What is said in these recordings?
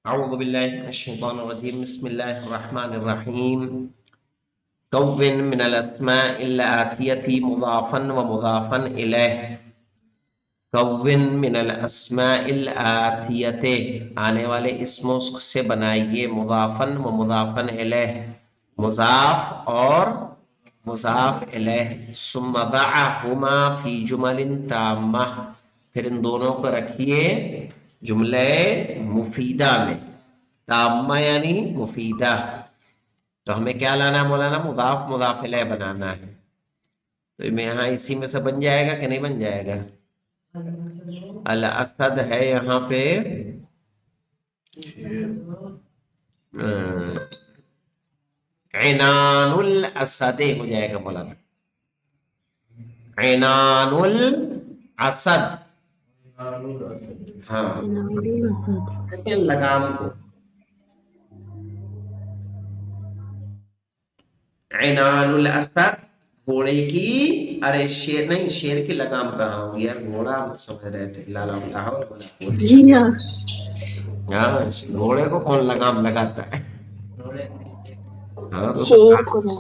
اعوذ باللہ من الشیطان الرجیم بسم اللہ الرحمن الرحیم کون من الاسماء الآتیۃ مضافا ومضافا الیہ کون من الاسماء الآتیۃ آنے والے اسموں سے بنائیے مضافا ومضافا الیہ مضاف اور مضاف الیہ ثم ضعہما فی جمل تامہ پھر ان دونوں کو رکھیے جملے مفیدہ میں تامہ یعنی مفیدہ تو ہمیں کیا لانا ہے مولانا مضاف مضاف الیہ بنانا ہے تو میں یہاں اسی میں سے بن جائے گا کہ نہیں بن جائے گا الاسد ہے یہاں پہ عنان الاسد ہو جائے گا مولانا عنان الاسد ہاں لگام کو عنان الاسد گھوڑے کی ارے شیر نہیں شیر کی لگام کہاں ہوگی یار گھوڑا سمجھ رہے تھے ہاں گھوڑے کو کون لگام لگاتا ہے ہاں تو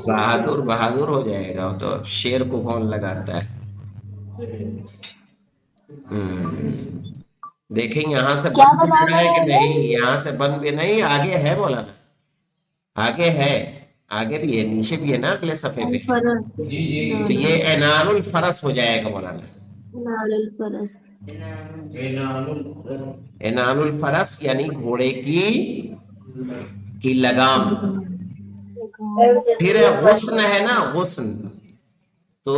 بہادر بہادر ہو جائے گا تو شیر کو کون لگاتا ہے دیکھیں یہاں سے بن بھی رہا ہے کہ نہیں یہاں سے بن بھی نہیں آگے ہے مولانا آگے ہے آگے بھی ہے نیچے بھی ہے نا اگلے صفحے پہ تو یہ عنان الفرس ہو جائے گا مولانا عنان الفرس یعنی گھوڑے کی لگام پھر غصن ہے نا غصن تو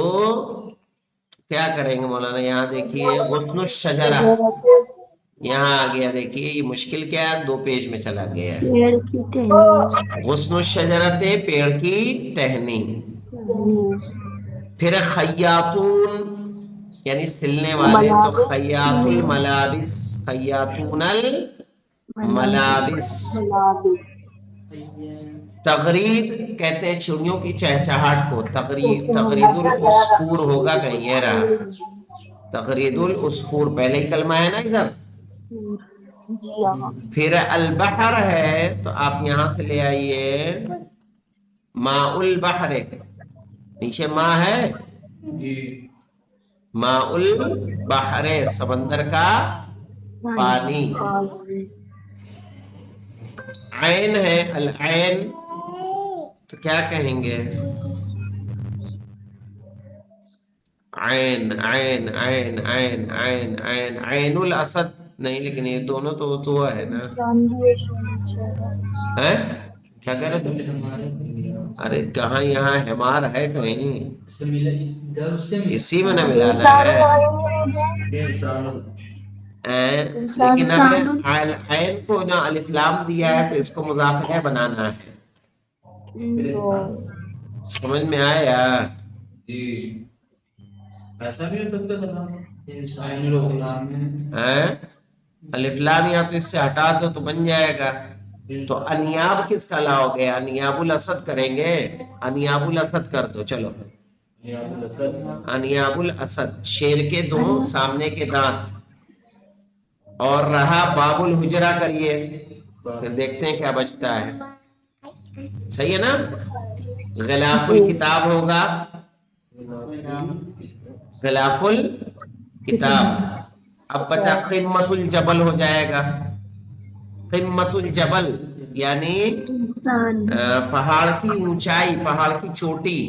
کیا کریں گے مولانا یہاں دیکھیے غصن الشجرہ یہاں آ گیا دیکھیے یہ مشکل کیا ہے 2 پیج میں چلا گیا ہے غصن الشجرہ پیڑ کی ٹہنی پھر خیاطون یعنی سلنے والے تو خیاط الملابس خیاطون الملابس تغرید کہتے ہیں چڑیوں کی چہچہاٹ کو تغرید العصفور ہوگا کہیں یہ رہا تغرید العصفور پہلے ہی کلمہ ہے نا ادھر پھر البحر ہے تو آپ یہاں سے لے آئیے ماء البحر نیچے ماء ہے ماء البحر سمندر کا پانی عین ہے العین تو کیا کہیں گے عین عین عین عین عین عین عین الاسد نہیں لیکن یہ دونوں تو ہے نا کیا کہہ رہے تھے ارے کہاں یہاں حمار ہے کہیں اسی میں نہ ملانا ہے لیکن ہمیں عین کو نا الف لام دیا ہے تو اس کو مضاف الیہ بنانا ہے سمجھ میں آیا ایسا بھی ہو سکتا الف لام یا تو اس سے ہٹا دو تو بن جائے گا تو انیاب کس کا لاؤ گے انیاب الاسد کریں گے انیاب الاسد کر دو چلو انیاب الاسد شیر کے 2 سامنے کے دانت اور رہا باب الحجرہ کریے پھر دیکھتے ہیں کیا بچتا ہے صحیح ہے نا غلاف الکتاب ہوگا غلاف الکتاب اب بچا قمت الجبل ہو جائے گا قمت الجبل یعنی پہاڑ کی اونچائی پہاڑ کی چوٹی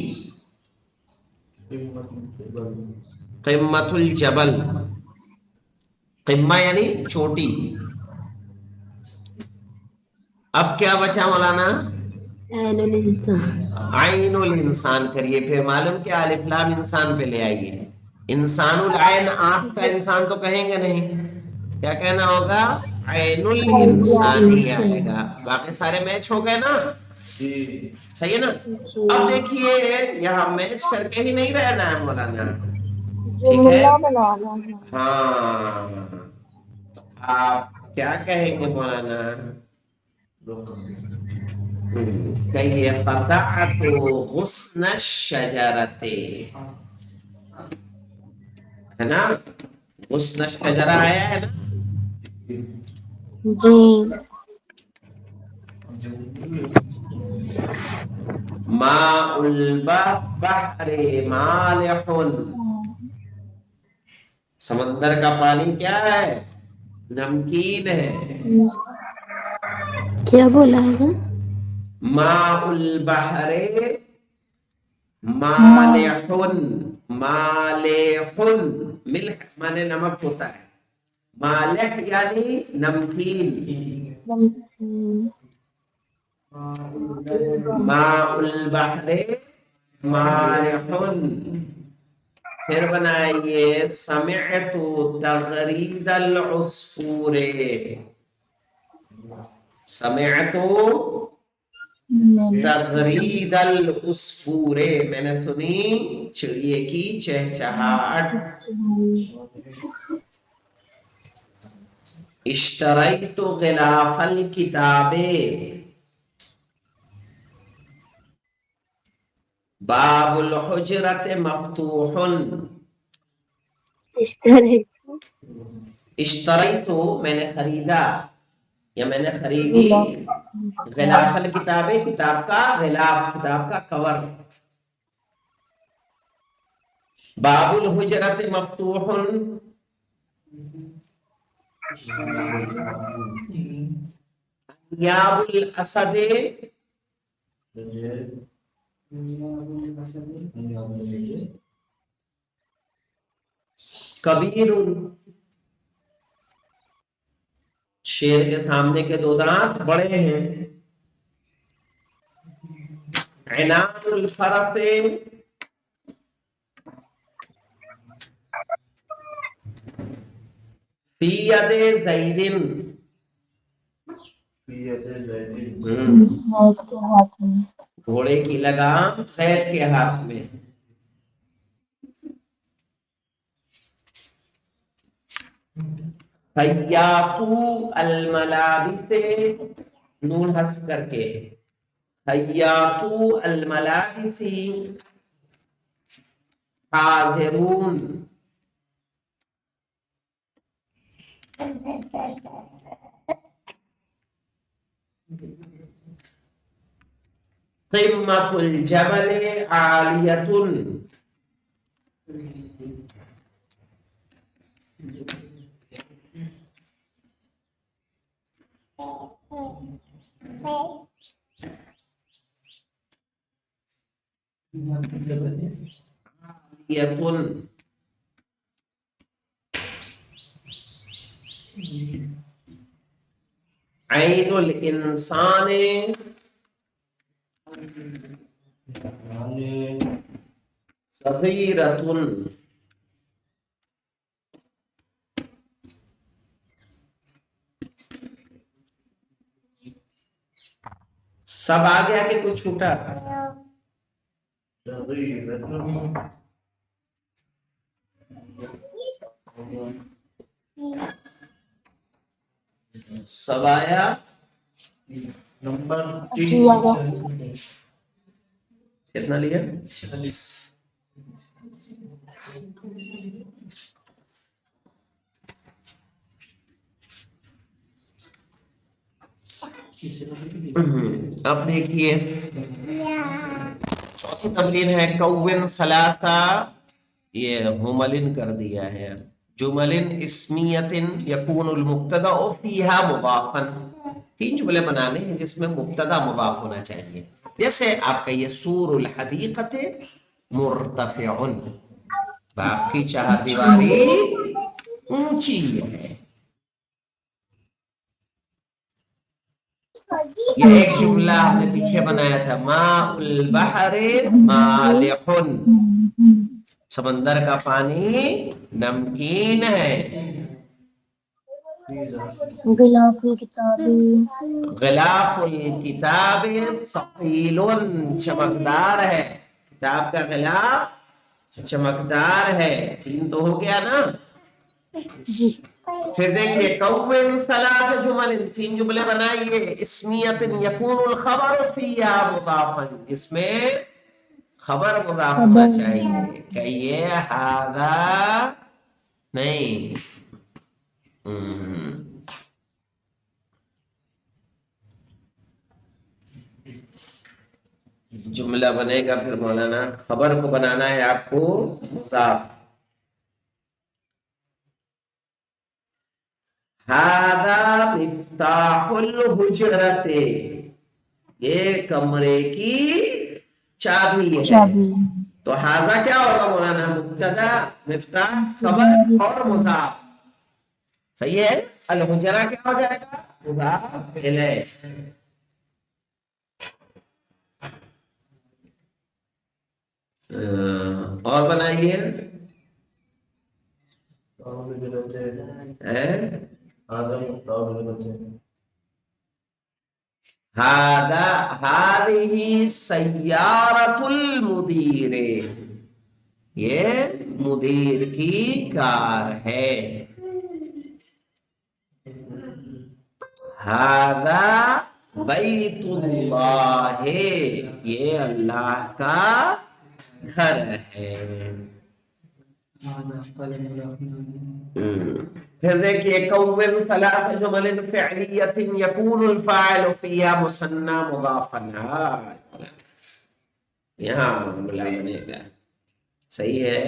قمت الجبل قمہ یعنی چوٹی اب کیا بچا مولانا عین الانسان کریے پھر معلوم کیا الف لام انسان پہ لے آئیے انسان العین آنکھ کا انسان تو کہیں گے نہیں کیا کہنا ہوگا عین الانسان ہی آئے گا باقی سارے میچ ہو گئے نا صحیح ہے نا اب دیکھیے یہاں میچ کر کے ہی نہیں رہنا ہے مولانا ٹھیک ہے ہاں آپ کیا کہیں گے مولانا کہیے قطعت غصن الشجرۃ ہے نا غصن الشجرہ آیا ہے نا ماء البحر مالح، سمندر کا پانی کیا ہے؟ نمکین ہے. کیا بولا ہے؟ ماء البحر مالح، مالح ملح مانے نمک ہوتا ہے، مالح یعنی نمکین. ماء البحر مالح. پھر بنائیے سمعت تغرید العصفور، سمعت تغرید العصفور، میں نے سنی چڑیے کی چہچہاہٹ. اشتریت غلاف الکتاب، باب الحجرت مفتوح. اشتریت میں نے خریدا یا میں نے خریدی، غلاف الکتاب کتاب کا غلاف، کتاب کا کور. باب الحجرت مفتوح، انیاب الاسد کبیر، شیر کے سامنے کے دو دانت بڑے ہیں. عنان الفرس فی ید زید، گھوڑے کی لگام زید کے ہاتھ میں. خیاطو الملابس، نون حذف کر کے، خیاطو الملابس حاضرون. قمۃ الجبل عالیۃ، عین الانسان صغیرۃ. سب آ گیا کہ کچھ چھوٹا؟ سب آیا؟ نمبر کتنا لیا؟ 40. اب دیکھیے چوتھی تمرین ہے کون ثلاثہ، یہ ہملن کر دیا ہے. جملن اسمیت یکون المبتدا فیہا مضافا، 3 جملے بنانے ہیں جس میں مبتدا مضاف ہونا چاہیے. جیسے آپ کہیے سور الحدیقۃ مرتفع، باغ کی چہار دیواری اونچی ہے. یہ ایک جملہ ہم نے پیچھے بنایا تھا، ماء البحر مالح، سمندر کا پانی نمکین ہے. غلاف الکتاب، غلاف الکتاب ثقیل، چمکدار ہے، کتاب کا غلاف چمکدار ہے. 3 تو ہو گیا نا. پھر دیکھیے کون ثلاث جمل، 3 جملے بنائیے. اسمیت یکون الخبر فیہا مضافا، اس میں خبر مضاف ہونا چاہیے. کہیے ہذا نہیں، جملہ بنے گا پھر مولانا خبر کو بنانا ہے آپ کو مضاف. ہذا مفتاح الحجرت، یہ کمرے کی چابی ہے. چابی تو ہذا کیا ہوگا مولانا؟ مبتدا، مفتاح خبر اور مضاف. صحیح ہے. الحجرہ کیا ہو جائے گا؟ مضاف الیہ. اور بنائیے. هذه سیارۃ المدیر، یہ مدیر کی کار ہے. هذا بیت اللہ، یہ اللہ کا گھر ہے. پھر دیکھیے کون ثلاث جمل فعلیۃ یکون الفاعل فیہا مثنی مضافا. یہاں جملہ بنے گا. صحیح ہے.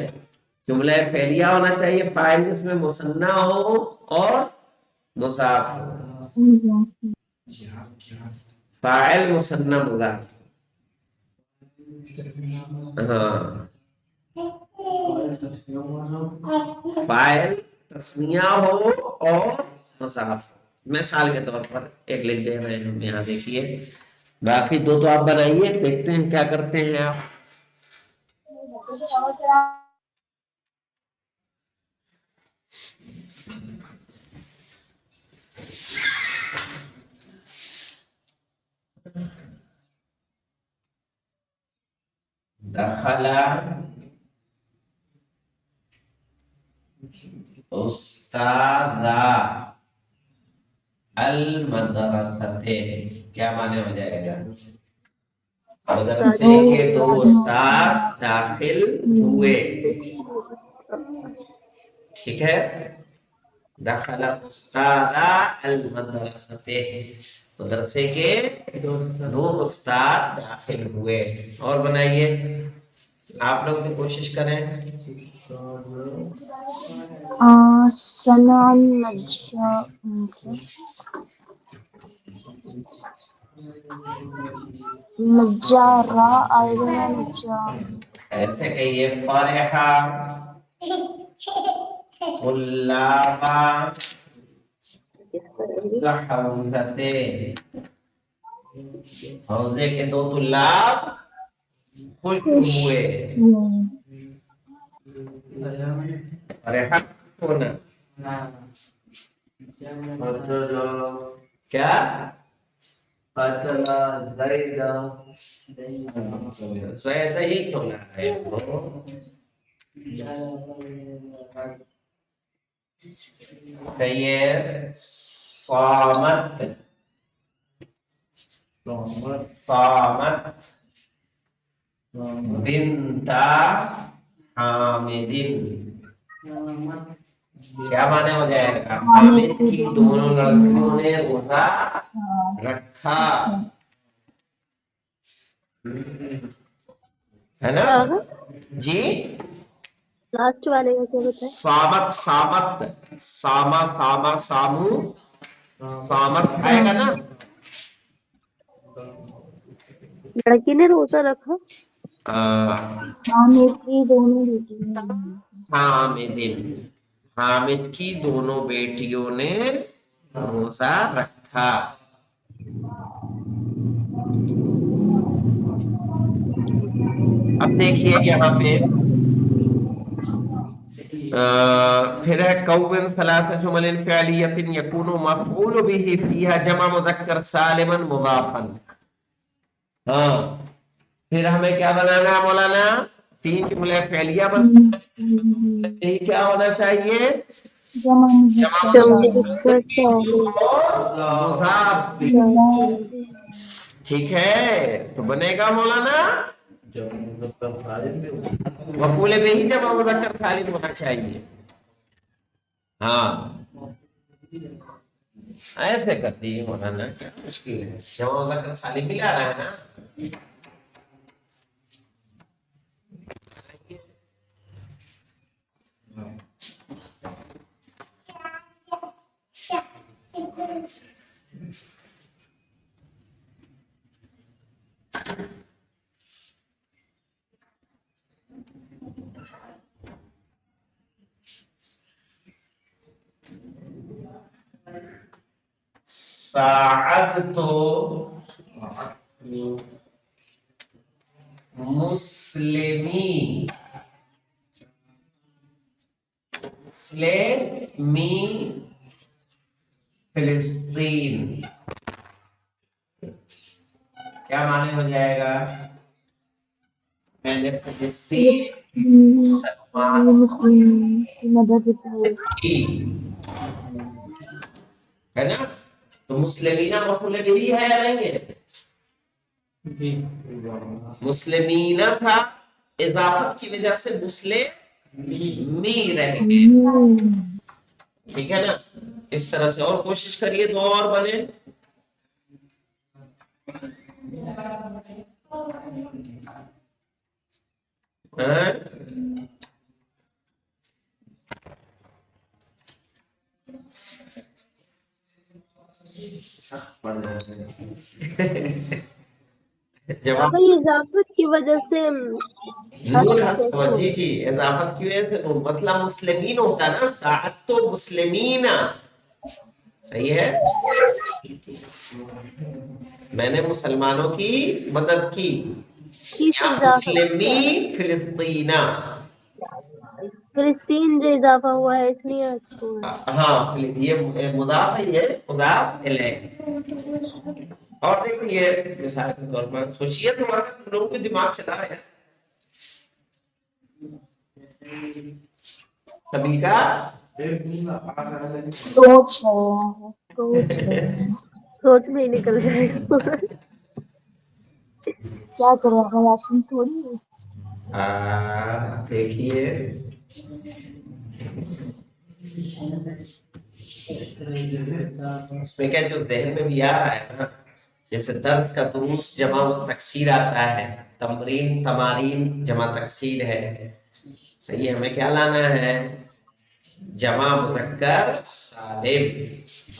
جملہ فعلیہ ہونا چاہیے، فاعل اس میں مثنی ہو اور مضاف ہو. فاعل مثنی مضاف. ہاں، فاعل تثنیہ ہو اور مضاف ہو. مثال کے طور پر ایک لکھ دے رہے ہیں ہم یہاں، دیکھیے. باقی دو تو آپ بنائیے، دیکھتے ہیں کیا کرتے ہیں آپ. دخل استاد المدرستے، کیا معنی ہو جائے گا؟ مدرسے کے دو استاد داخل ہوئے. ٹھیک ہے. دخل استاد المدرستے، مدرسے کے دو استاد داخل ہوئے. اور بنائیے، آپ لوگ بھی کوشش کریں. سنا نجار نجارہ آئے گا یا نجار؟ ایسے کہیے فرحہ طلابا حوزتے، حوزے کے دو طلاب خوش ہوئے. فرحہ ہونا کیا؟ زید ہی کیوں نہ ہے؟ کہیے صامت، صامت بنت حامد. کیا معنی ہو جائے گا؟ حامد کی دونوں لڑکیوں نے روزہ رکھا. ہے نا جی؟ لاسٹ والے کا کیا ہوتا ہے؟ سامت، سامت، ساما ساما سامو، سامت آئے گا نا. لڑکی نے روزہ رکھا. حامد کی دونوں بیٹیاں. حامد کی دونوں بیٹیوں نے روزہ رکھا. اب دیکھیے یہاں پہ پھر ہے کون ثلاث جمل فعلیۃ یکون مفعول به فیہا جمع مذکر سالما مضافا. ہاں، پھر ہمیں کیا بنانا ہے مولانا؟ تین جملے فعلیہ بنانا. یہ کیا ہونا چاہیے؟ جمع مذکر مضاف. ٹھیک ہے. تو بنے گا مولانا مفعول به ہی جمع مذکر سالم ہونا چاہیے. ہاں، ایسے کرتی ہے مولانا، کیا مشکل ہے؟ جمع مذکر سالم ملا رہا ہے نا. ساعدت مسلمی فلسطین. کیا معنی ہو جائے گا؟ میں نے فلسطین مسلمانوں کی مدد کی ہے نا. تو مسلمینہ مفعول بھی ہے یا نہیں ہے؟ جی مسلمینہ تھا، اضافت کی وجہ سے مسلم می رہیں گے. ٹھیک ہے نا. اس طرح سے اور کوشش کریے تو اور بنے. اضافت کی وجہ سے جی جی اضافت کی وجہ سے مطلب مسلمین ہوتا نا. ساعت تو مسلمین صحیح ہے. میں نے مسلمانوں کی مدد کی. مسلمی فلسطین، فلسطین جو اضافہ ہوا ہے اس لیے ہاں یہ مضاف ہے، یہ مضاف الیہ. اور دیکھیے مثال کے طور پر سوچیے تمہارا تم لوگوں کو دماغ چلا ہے سبھی کا سوچ میں ہی نکل جائے گا. کیا کریں غلاشن تھوڑی. دیکھیے اس میں کیا جو ذہن میں بھی آ رہا ہے نا، جیسے درس کا دروس جمع تکسیر آتا ہے، تمرین تمارین جمع تکسیر ہے. صحیح ہے. ہمیں کیا لانا ہے؟ جمع مذکر سالم.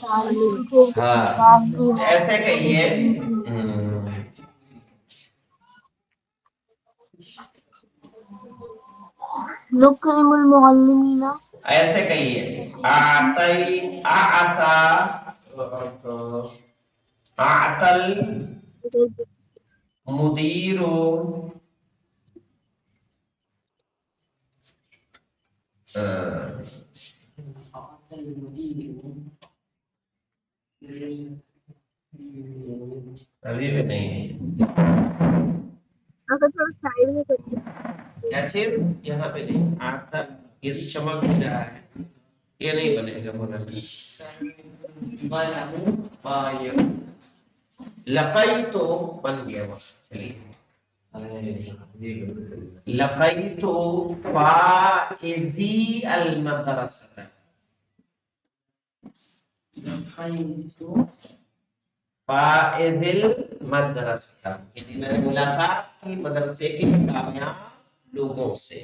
ہاں ایسے کہیے نکرم المعلمین. ایسے کہیے اعطل مدیر ابھی بھی نہیں کیا چیز یہاں پہ نہیں آتا. یہ چمک بھی رہا ہے، یہ نہیں بنے گا. لقیت تو بن گیا وقت. چلیے لقیت فائزی المدرسہ. فائز المدرسہ یعنی میں نے ملاقات کی مدرسے کے کامیاب لوگوں سے.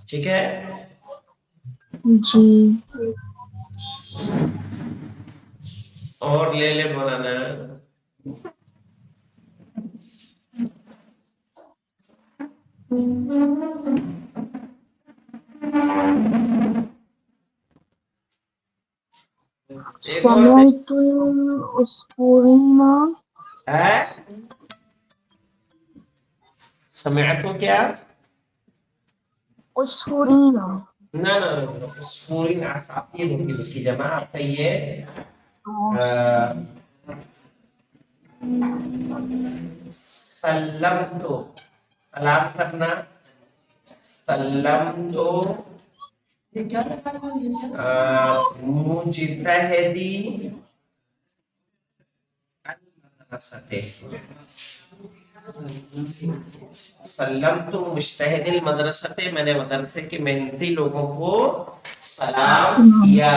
ٹھیک ہے جی. اور لے لے مولانا. سمعت العصفورین. سمعت تو کیا عصفورین. نہ عصفورین عصافیر ہوتی اس کی جمع. آپ کہیے سلم تو سلام کرنا. سلم تو مجتہدی المدرسہ. سلم تو مجتہد المدرسہ، میں نے مدرسے کے محنتی لوگوں کو سلام کیا.